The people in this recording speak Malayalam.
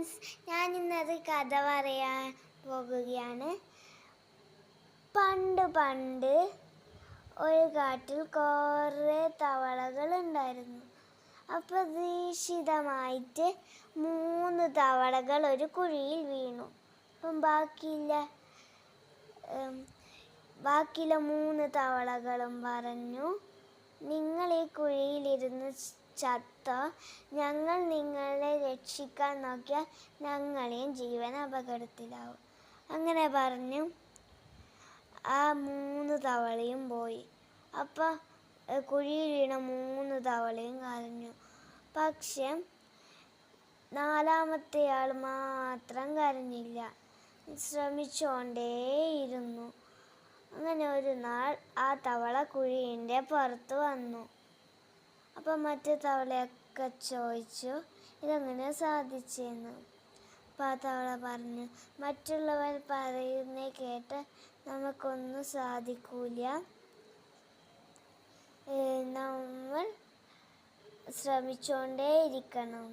ഫ്രണ്ട്സ്, ഞാൻ ഇന്നൊരു കഥ പറയാൻ പോകുകയാണ്. പണ്ട് പണ്ട് ഒരു കാട്ടിൽ കുറേ തവളകൾ ഉണ്ടായിരുന്നു. അപ്രതീക്ഷിതമായിട്ട് 3 തവളകൾ ഒരു കുഴിയിൽ വീണു. അപ്പം ബാക്കിയുള്ള 3 തവളകളും പറഞ്ഞു, നിങ്ങൾ ഈ കുഴിയിലിരുന്ന് ചത്തോ, ഞങ്ങൾ നിങ്ങളെ രക്ഷിക്കാൻ നോക്കിയാൽ ഞങ്ങളെയും ജീവൻ അപകടത്തിലാവും. അങ്ങനെ പറഞ്ഞു ആ 3 തവളയും പോയി. അപ്പോൾ കുഴിയിൽ വീണ 3 തവളയും കരഞ്ഞു. പക്ഷെ 4-മത്തെ ആൾ മാത്രം കരഞ്ഞില്ല, ശ്രമിച്ചുകൊണ്ടേയിരുന്നു. അങ്ങനെ ഒരു നാൾ ആ തവള കുഴിയുടെ പുറത്ത് വന്നു. അപ്പം മറ്റേ തവളയൊക്കെ ചോദിച്ചു, ഇതെങ്ങനെ സാധിച്ചെന്ന്. അപ്പം ആ തവള പറഞ്ഞു, മറ്റുള്ളവർ പറയുന്നേ കേട്ട് നമുക്കൊന്നും സാധിക്കൂല, നമ്മൾ ശ്രമിച്ചുകൊണ്ടേയിരിക്കണം.